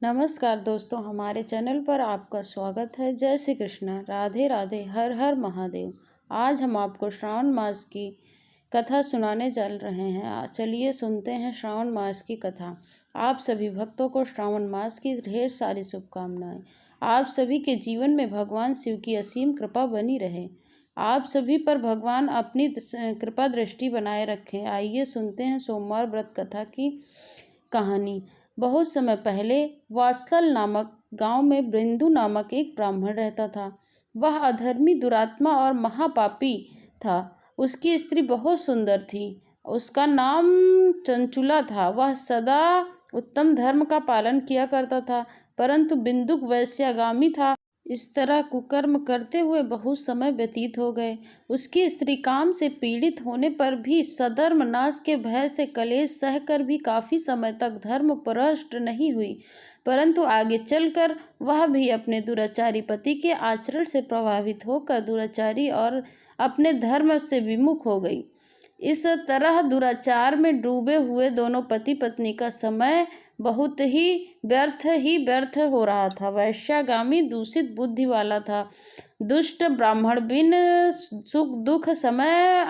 नमस्कार दोस्तों, हमारे चैनल पर आपका स्वागत है। जय श्री कृष्ण, राधे राधे, हर हर महादेव। आज हम आपको श्रावण मास की कथा सुनाने चल रहे हैं। चलिए सुनते हैं श्रावण मास की कथा। आप सभी भक्तों को श्रावण मास की ढेर सारी शुभकामनाएं। आप सभी के जीवन में भगवान शिव की असीम कृपा बनी रहे। आप सभी पर भगवान अपनी कृपा दृष्टि बनाए रखें। आइए सुनते हैं सोमवार व्रत कथा की कहानी। बहुत समय पहले वात्सल नामक गांव में बृंदु नामक एक ब्राह्मण रहता था। वह अधर्मी, दुरात्मा और महापापी था। उसकी स्त्री बहुत सुंदर थी। उसका नाम चंचुला था। वह सदा उत्तम धर्म का पालन किया करता था, परंतु बिंदुक वैश्यागामी था। इस तरह कुकर्म करते हुए बहुत समय व्यतीत हो गए। उसकी स्त्री काम से पीड़ित होने पर भी सधर्म नाश के भय से कलेश सहकर भी काफी समय तक धर्म भ्रष्ट नहीं हुई, परंतु आगे चलकर वह भी अपने दुराचारी पति के आचरण से प्रभावित होकर दुराचारी और अपने धर्म से विमुख हो गई। इस तरह दुराचार में डूबे हुए दोनों पति पत्नी का समय बहुत ही व्यर्थ हो रहा था। वैश्यागामी दूषित बुद्धि वाला था। दुष्ट ब्राह्मण बिन सुख दुख समय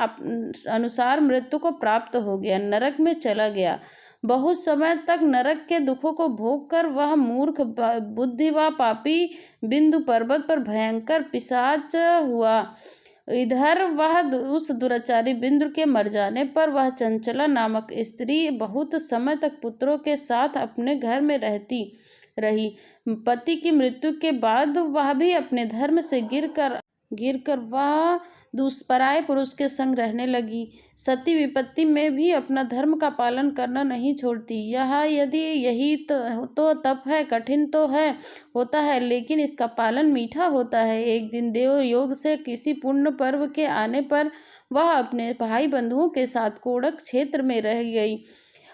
अनुसार मृत्यु को प्राप्त हो गया, नरक में चला गया। बहुत समय तक नरक के दुखों को भोग कर वह मूर्ख बुद्धि व पापी बिंदु पर्वत पर भयंकर पिशाच हुआ। इधर वह उस दुराचारी बिंदु के मर जाने पर वह चंचला नामक स्त्री बहुत समय तक पुत्रों के साथ अपने घर में रहती रही। पति की मृत्यु के बाद वह भी अपने धर्म से गिरकर वह दुष्पराय पुरुष के संग रहने लगी। सती विपत्ति में भी अपना धर्म का पालन करना नहीं छोड़ती। यही तो तप है, कठिन तो है होता है, लेकिन इसका पालन मीठा होता है। एक दिन देव योग से किसी पुण्य पर्व के आने पर वह अपने भाई बंधुओं के साथ कोड़क क्षेत्र में रह गई।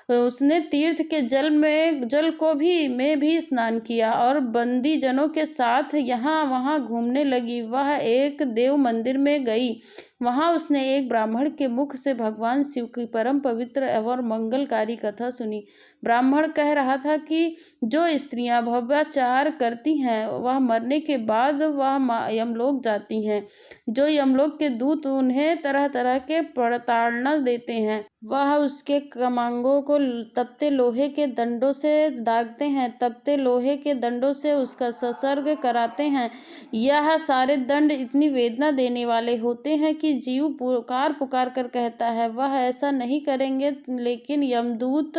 उसने तीर्थ के जल में भी स्नान किया और बंदी जनों के साथ यहाँ वहाँ घूमने लगी। वह एक देव मंदिर में गई। वहाँ उसने एक ब्राह्मण के मुख से भगवान शिव की परम पवित्र और मंगलकारी कथा सुनी। ब्राह्मण कह रहा था कि जो स्त्रियां भव्याचार करती हैं वह मरने के बाद वह यमलोक जाती हैं। जो यमलोक के दूत उन्हें तरह तरह के प्रताड़ना देते हैं, वह उसके कमांगों को तपते लोहे के दंडों से दागते हैं, तपते लोहे के दंडों से उसका संसर्ग कराते हैं। यह सारे दंड इतनी वेदना देने वाले होते हैं कि जीव पुकार कर कहता है वह ऐसा नहीं करेंगे, लेकिन यमदूत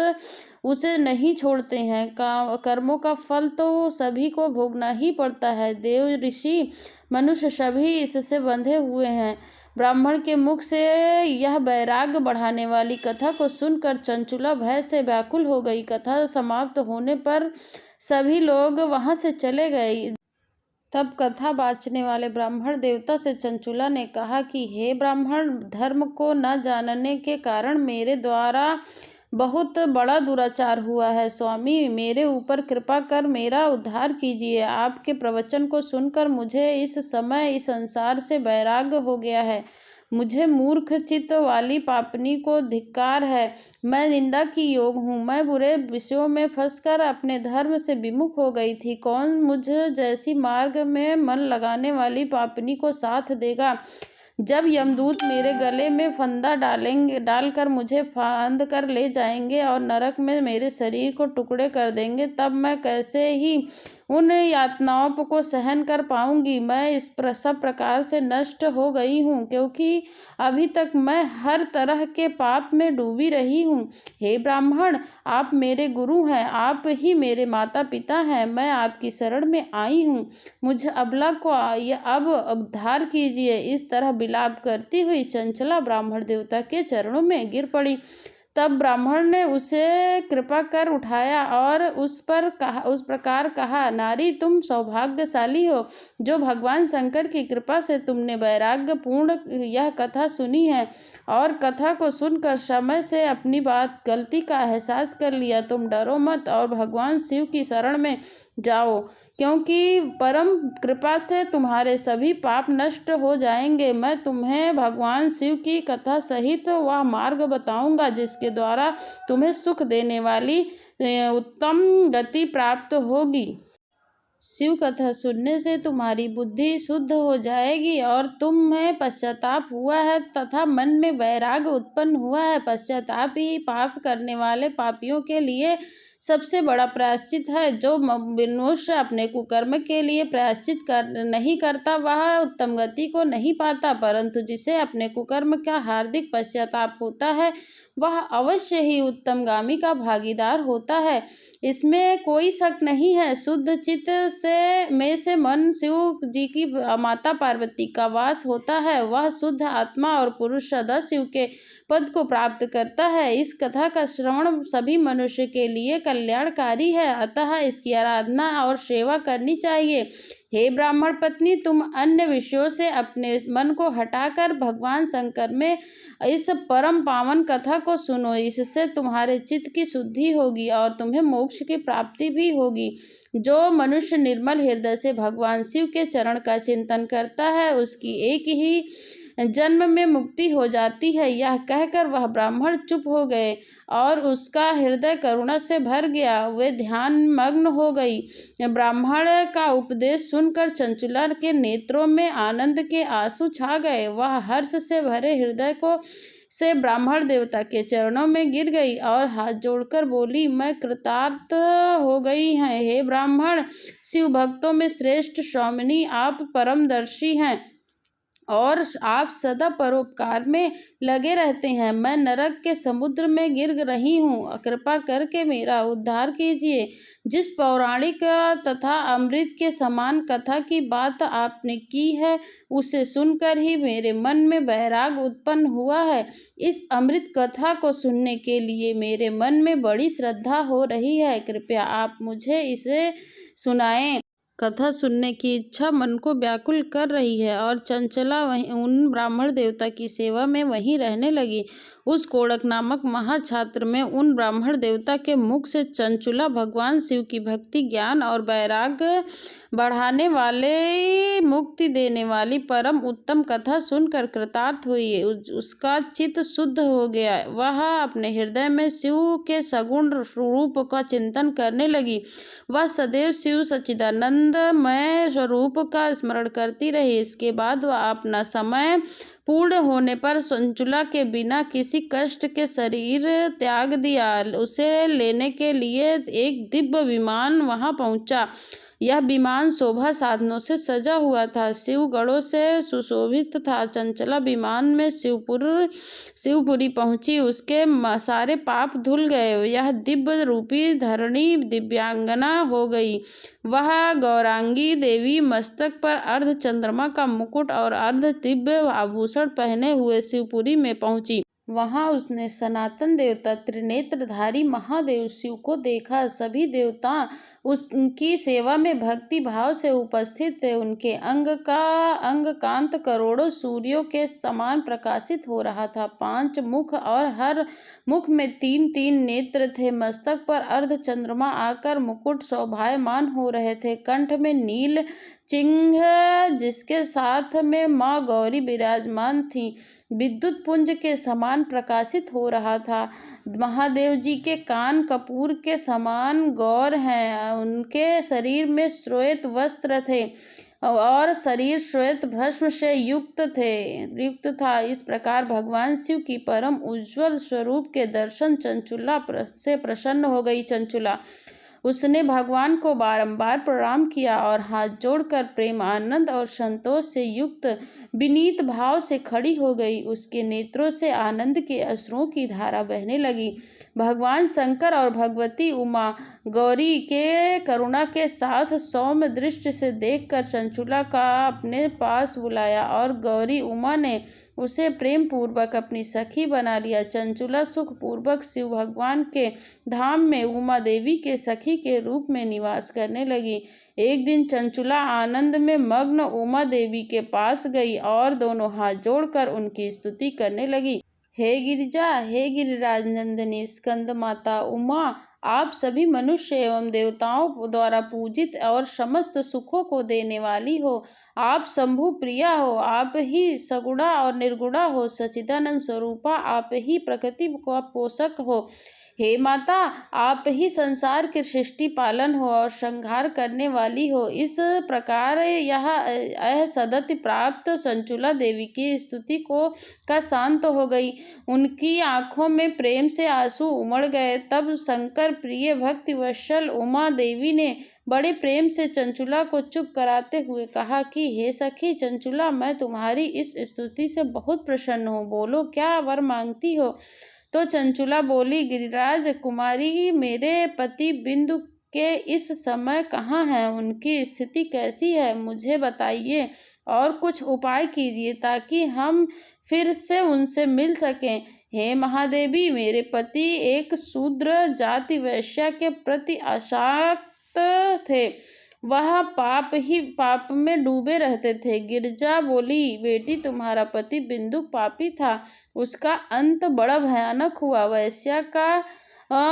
उसे नहीं छोड़ते हैं। कर्मों का फल तो सभी को भोगना ही पड़ता है। देव, ऋषि, मनुष्य सभी इससे बंधे हुए हैं। ब्राह्मण के मुख से यह वैराग्य बढ़ाने वाली कथा को सुनकर चंचुला भय से व्याकुल हो गई। कथा समाप्त होने पर सभी लोग वहां से चले गए। तब कथा बाँचने वाले ब्राह्मण देवता से चंचुला ने कहा कि हे ब्राह्मण, धर्म को न जानने के कारण मेरे द्वारा बहुत बड़ा दुराचार हुआ है। स्वामी, मेरे ऊपर कृपा कर मेरा उद्धार कीजिए। आपके प्रवचन को सुनकर मुझे इस समय इस संसार से वैराग्य हो गया है। मुझे मूर्ख चित्त वाली पापनी को धिक्कार है। मैं निंदा की योग हूँ। मैं बुरे विषयों में फंसकर अपने धर्म से विमुख हो गई थी। कौन मुझ जैसी मार्ग में मन लगाने वाली पापनी को साथ देगा? जब यमदूत मेरे गले में फंदा डालकर मुझे फांद कर ले जाएंगे और नरक में मेरे शरीर को टुकड़े कर देंगे, तब मैं कैसे ही उन यातनाओं को सहन कर पाऊंगी। मैं इस सब प्रकार से नष्ट हो गई हूँ क्योंकि अभी तक मैं हर तरह के पाप में डूबी रही हूँ। हे ब्राह्मण, आप मेरे गुरु हैं, आप ही मेरे माता पिता हैं। मैं आपकी शरण में आई हूँ। मुझ अबला को अब उद्धार कीजिए। इस तरह विलाप करती हुई चंचला ब्राह्मण देवता के चरणों में गिर पड़ी। तब ब्राह्मण ने उसे कृपा कर उठाया और उस प्रकार कहा, नारी, तुम सौभाग्यशाली हो जो भगवान शंकर की कृपा से तुमने वैराग्य पूर्ण यह कथा सुनी है और कथा को सुनकर समय से अपनी गलती का एहसास कर लिया। तुम डरो मत और भगवान शिव की शरण में जाओ, क्योंकि परम कृपा से तुम्हारे सभी पाप नष्ट हो जाएंगे। मैं तुम्हें भगवान शिव की कथा सहित वह मार्ग बताऊंगा जिसके द्वारा तुम्हें सुख देने वाली उत्तम गति प्राप्त होगी। शिव कथा सुनने से तुम्हारी बुद्धि शुद्ध हो जाएगी और तुम्हें पश्चाताप हुआ है तथा मन में वैराग्य उत्पन्न हुआ है। पश्चाताप ही पाप करने वाले पापियों के लिए सबसे बड़ा प्रायश्चित है। जो मनुष्य अपने कुकर्म के लिए प्रायश्चित नहीं करता वह उत्तम गति को नहीं पाता, परंतु जिसे अपने कुकर्म का हार्दिक पश्चाताप होता है वह अवश्य ही उत्तमगामी का भागीदार होता है। इसमें कोई शक नहीं है। शुद्ध चित्त से मन शिव जी की माता पार्वती का वास होता है। वह शुद्ध आत्मा और पुरुष सदा शिव के पद को प्राप्त करता है। इस कथा का श्रवण सभी मनुष्य के लिए कल्याणकारी है, अतः इसकी आराधना और सेवा करनी चाहिए। हे ब्राह्मण पत्नी, तुम अन्य विषयों से अपने मन को हटाकर भगवान शंकर में इस परम पावन कथा को सुनो। इससे तुम्हारे चित्त की शुद्धि होगी और तुम्हें मोक्ष की प्राप्ति भी होगी। जो मनुष्य निर्मल हृदय से भगवान शिव के चरण का चिंतन करता है उसकी एक ही जन्म में मुक्ति हो जाती है। यह कहकर वह ब्राह्मण चुप हो गए और उसका हृदय करुणा से भर गया। वे ध्यान मग्न हो गई। ब्राह्मण का उपदेश सुनकर चंचला के नेत्रों में आनंद के आंसू छा गए। वह हर्ष से भरे हृदय से ब्राह्मण देवता के चरणों में गिर गई और हाथ जोड़कर बोली, मैं कृतार्थ हो गई हैं। हे ब्राह्मण, शिव भक्तों में श्रेष्ठ स्वामिनी, आप परमदर्शी हैं और आप सदा परोपकार में लगे रहते हैं। मैं नरक के समुद्र में गिर रही हूँ, कृपा करके मेरा उद्धार कीजिए। जिस पौराणिक तथा अमृत के समान कथा की बात आपने की है उसे सुनकर ही मेरे मन में वैराग उत्पन्न हुआ है। इस अमृत कथा को सुनने के लिए मेरे मन में बड़ी श्रद्धा हो रही है। कृपया आप मुझे इसे सुनाएं। कथा सुनने की इच्छा मन को व्याकुल कर रही है और चंचला वहीं उन ब्राह्मण देवता की सेवा में वहीं रहने लगी। उस कोड़क नामक महाछात्र में उन ब्राह्मण देवता के मुख से चंचला भगवान शिव की भक्ति, ज्ञान और वैराग्य बढ़ाने वाले, मुक्ति देने वाली परम उत्तम कथा सुनकर कृतार्थ हुई। उसका चित्त शुद्ध हो गया। वह अपने हृदय में शिव के सगुण रूप का चिंतन करने लगी। वह सदैव शिव सच्चिदानंदमय स्वरूप का स्मरण करती रही। इसके बाद वह अपना समय पूर्ण होने पर चंचला के बिना किसी कष्ट के शरीर त्याग दिया। उसे लेने के लिए एक दिव्य विमान वहां पहुंचा। यह विमान शोभा साधनों से सजा हुआ था, शिवगणों से सुशोभित था। चंचला विमान में शिवपुरी पहुंची। उसके सारे पाप धुल गए। यह दिव्य रूपी धरणी दिव्यांगना हो गई। वह गौरांगी देवी महामस्तक पर अर्ध चंद्रमा का मुकुट और अर्ध दिव्य आभूषण पहने हुए शिवपुरी में पहुंची। वहां उसने सनातन देवता त्रिनेत्रधारी महादेव शिव को देखा। सभी देवता उनकी सेवा में भक्ति भाव से उपस्थित थे। उनके अंग कांत करोड़ों सूर्यों के समान प्रकाशित हो रहा था। 5 मुख और हर मुख में 3-3 नेत्र थे। मस्तक पर अर्ध चंद्रमा आकर मुकुट शोभायमान हो रहे थे। कंठ में नील चिन्ह जिसके साथ में माँ गौरी विराजमान थी, विद्युत पुंज के समान प्रकाशित हो रहा था। महादेव जी के कान कपूर के समान गौर हैं। उनके शरीर में श्वेत वस्त्र थे और शरीर श्वेत भस्म से युक्त था। इस प्रकार भगवान शिव की परम उज्ज्वल स्वरूप के दर्शन चंचुला से प्रसन्न हो गई। चंचुला उसने भगवान को बारंबार प्रणाम किया और हाथ जोड़कर प्रेम, आनंद और संतोष से युक्त विनीत भाव से खड़ी हो गई। उसके नेत्रों से आनंद के अश्रुओं की धारा बहने लगी। भगवान शंकर और भगवती उमा गौरी के करुणा के साथ सौम्य दृष्टि से देखकर चंचुला का अपने पास बुलाया और गौरी उमा ने उसे प्रेम पूर्वक अपनी सखी बना लिया। चंचुला सुख पूर्वक शिव भगवान के धाम में उमा देवी के सखी के रूप में निवास करने लगी। एक दिन चंचुला आनंद में मग्न उमा देवी के पास गई और दोनों हाथ जोड़कर उनकी स्तुति करने लगी। हे गिरिजा, हे गिरिराज नंदिनी स्कंद माता उमा, आप सभी मनुष्य एवं देवताओं द्वारा पूजित और समस्त सुखों को देने वाली हो। आप शंभु प्रिया हो, आप ही सगुणा और निर्गुणा हो। सच्चिदानंद स्वरूपा, आप ही प्रकृति का पोषक हो। हे माता, आप ही संसार के सृष्टि पालन हो और संहार करने वाली हो। इस प्रकार यह सदति प्राप्त चंचुला देवी की स्तुति को का शांत हो गई। उनकी आंखों में प्रेम से आंसू उमड़ गए। तब शंकर प्रिय भक्ति वत्सल उमा देवी ने बड़े प्रेम से चंचुला को चुप कराते हुए कहा कि हे सखी चंचुला, मैं तुम्हारी इस स्तुति से बहुत प्रसन्न हूँ। बोलो, क्या वर मांगती हो? तो चंचुला बोली, गिरिराज कुमारी, मेरे पति बिंदु के इस समय कहाँ हैं? उनकी स्थिति कैसी है? मुझे बताइए और कुछ उपाय कीजिए ताकि हम फिर से उनसे मिल सकें। हे महादेवी, मेरे पति एक शूद्र जाति वैश्या के प्रति आसक्त थे। वह पाप में डूबे रहते थे। गिरजा बोली, बेटी, तुम्हारा पति बिंदु पापी था। उसका अंत बड़ा भयानक हुआ। वैश्या का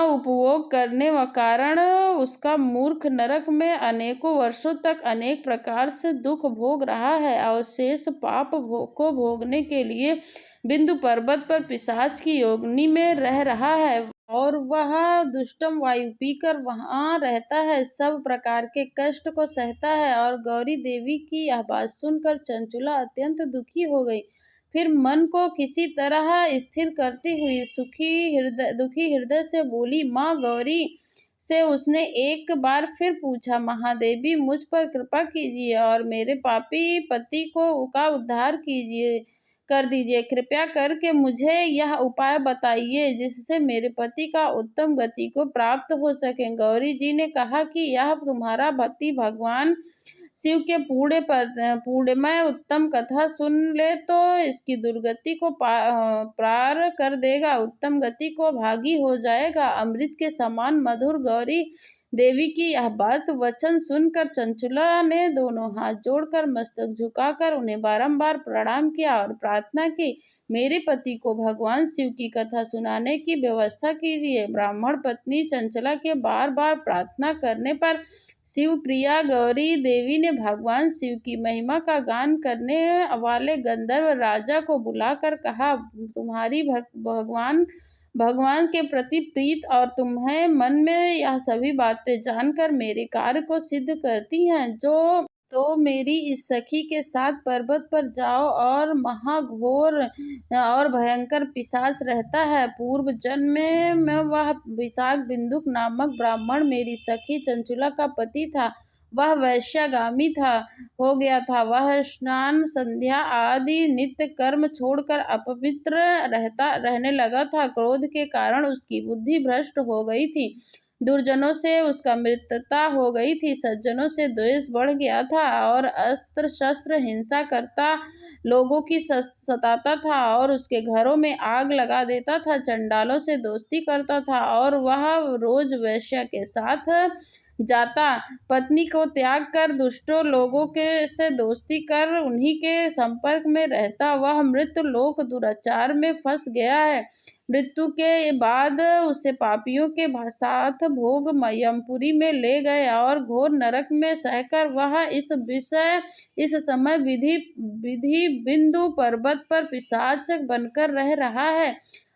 उपभोग करने व कारण उसका मूर्ख नरक में अनेकों वर्षों तक अनेक प्रकार से दुख भोग रहा है। अवशेष पाप को भोगने के लिए बिंदु पर्वत पर पिशाच की योनि में रह रहा है और वह दुष्टम वायु पीकर वहां रहता है, सब प्रकार के कष्ट को सहता है। और गौरी देवी की यह बात सुनकर चंचुला अत्यंत दुखी हो गई। फिर मन को किसी तरह स्थिर करती हुई दुखी हृदय से बोली, माँ गौरी से उसने एक बार फिर पूछा, महादेवी, मुझ पर कृपा कीजिए और मेरे पापी पति का उद्धार कर दीजिए। कृपया करके मुझे यह उपाय बताइए जिससे मेरे पति का उत्तम गति को प्राप्त हो सके। गौरी जी ने कहा कि यह तुम्हारा पति भगवान शिव के पूर्णमय उत्तम कथा सुन ले तो इसकी दुर्गति को पार कर देगा, उत्तम गति को भागी हो जाएगा, अमृत के समान मधुर। गौरी देवी की यह बात वचन सुनकर चंचुला ने दोनों हाथ जोड़कर मस्तक झुकाकर उन्हें बारंबार प्रणाम किया और प्रार्थना की, मेरे पति को भगवान शिव की कथा सुनाने की व्यवस्था कीजिए। ब्राह्मण पत्नी चंचला के बार बार प्रार्थना करने पर शिव प्रिया गौरी देवी ने भगवान शिव की महिमा का गान करने वाले गंधर्व राजा को बुलाकर कहा, तुम्हारी भगवान के प्रति प्रीत और तुम्हें मन में यह सभी बातें जानकर मेरे कार्य को सिद्ध करती हैं। तो मेरी इस सखी के साथ पर्वत पर जाओ और महाघोर और भयंकर पिशाच रहता है। पूर्व जन्म में वह विशाख बिंदुक नामक ब्राह्मण मेरी सखी चंचुला का पति था। वह वैश्यागामी हो गया था। वह स्नान संध्या आदि नित्य कर्म छोड़कर अपवित्र रहने लगा था। क्रोध के कारण उसकी बुद्धि भ्रष्ट हो गई थी। दुर्जनों से उसका मित्रता हो गई थी। सज्जनों से द्वेष बढ़ गया था और अस्त्र शस्त्र हिंसा करता लोगों की सताता था और उसके घरों में आग लगा देता था। चंडालों से दोस्ती करता था और वह रोज वैश्या के साथ जाता। पत्नी को त्याग कर दुष्टों लोगों से दोस्ती कर उन्हीं के संपर्क में रहता। वह मृत्यु लोक दुराचार में फंस गया है। मृत्यु के बाद उसे पापियों के साथ भोग यमपुरी में ले गए और घोर नरक में सहकर वह इस समय विधि बिंदु पर्वत पर पिशाच बनकर रह रहा है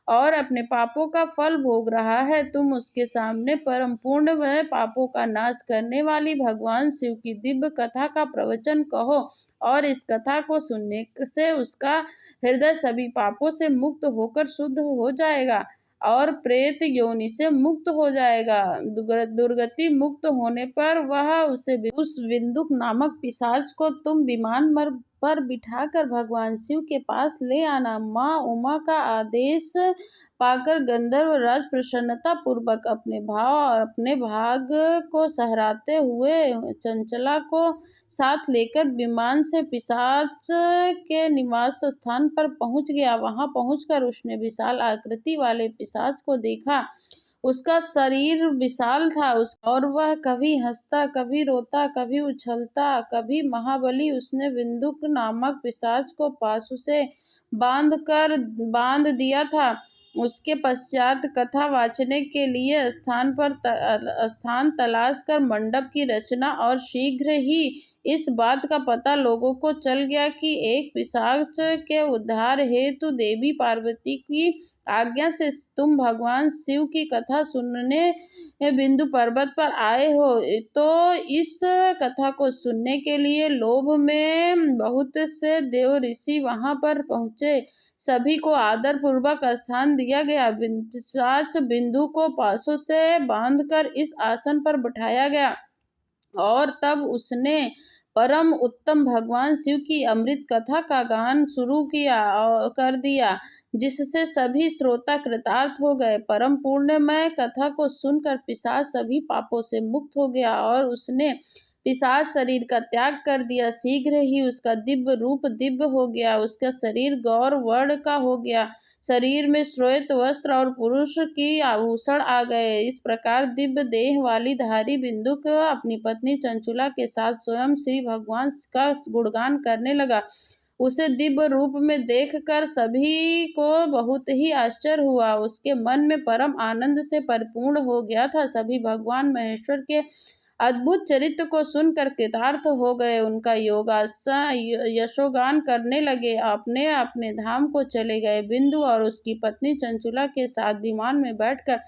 और अपने पापों का फल भोग रहा है। तुम उसके सामने परम पूर्ण व पापों का नाश करने वाली भगवान शिव की दिव्य कथा का प्रवचन कहो और इस कथा को सुनने से उसका हृदय सभी पापों से मुक्त होकर शुद्ध हो जाएगा और प्रेत योनि से मुक्त हो जाएगा। दुर्गति मुक्त होने पर उस विंदुक नामक पिशाच को तुम विमान पर बिठाकर भगवान शिव के पास ले आना। माँ उमा का आदेश पाकर गंधर्व राज प्रसन्नता पूर्वक अपने भाव और अपने भाग को सहराते हुए चंचला को साथ लेकर विमान से पिशाच के निवास स्थान पर पहुंच गया। वहां पहुंचकर उसने विशाल आकृति वाले पिशाच को देखा। उसका शरीर विशाल था और वह कभी हंसता, कभी रोता, कभी उछलता, कभी महाबली। उसने विंदुक नामक पिशाच को पाशु से बांध दिया था उसके पश्चात कथा वाचने के लिए स्थान तलाश कर मंडप की रचना, और शीघ्र ही इस बात का पता लोगों को चल गया कि एक पिशाच के उद्धार हेतु देवी पार्वती की आज्ञा से तुम भगवान शिव की कथा सुनने बिंदु पर्वत पर आए हो। तो इस कथा को सुनने के लिए लोभ में बहुत से देव ऋषि वहां पर पहुंचे। सभी को आदर पूर्वक स्थान दिया गया। पिशाच बिंदु को पासों से बांधकर इस आसन पर बिठाया गया, और तब उसने परम उत्तम भगवान शिव की अमृत कथा का गान शुरू कर दिया, जिससे सभी श्रोता कृतार्थ हो गए। परम पुण्यमय कथा को सुनकर पिशाच सभी पापों से मुक्त हो गया, और उसने पिशाच शरीर का त्याग कर दिया। शीघ्र ही उसका दिव्य रूप दिव्य हो गया, उसका शरीर गौर वर्ण का हो गया, शरीर में श्वेत वस्त्र और पुरुष की आभूषण आ गए। इस प्रकार दिव्य देह वाली धारी बिंदुक अपनी पत्नी चंचुला के साथ स्वयं श्री भगवान का गुणगान करने लगा। उसे दिव्य रूप में देखकर सभी को बहुत ही आश्चर्य हुआ। उसके मन में परम आनंद से परिपूर्ण हो गया था। सभी भगवान महेश्वर के अद्भुत चरित्र को सुनकर कृतार्थ हो गए। उनका यशोगान करने लगे, अपने अपने धाम को चले गए। बिंदु और उसकी पत्नी चंचुला के साथ विमान में बैठकर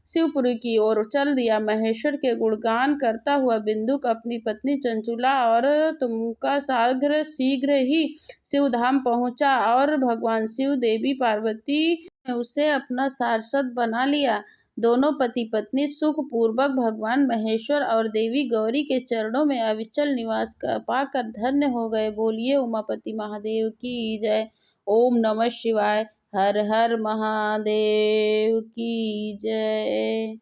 शिवपुरी की ओर चल दिया। महेश्वर के गुणगान करता हुआ बिंदुक अपनी पत्नी चंचुला और तुमका सागर शीघ्र ही शिवधाम पहुंचा, और भगवान शिव देवी पार्वती ने उसे अपना पार्षद बना लिया। दोनों पति पत्नी सुख पूर्वक भगवान महेश्वर और देवी गौरी के चरणों में अविचल निवास पाकर धन्य हो गए। बोलिए उमापति महादेव की जय। ओम नमः शिवाय। हर हर महादेव की जय।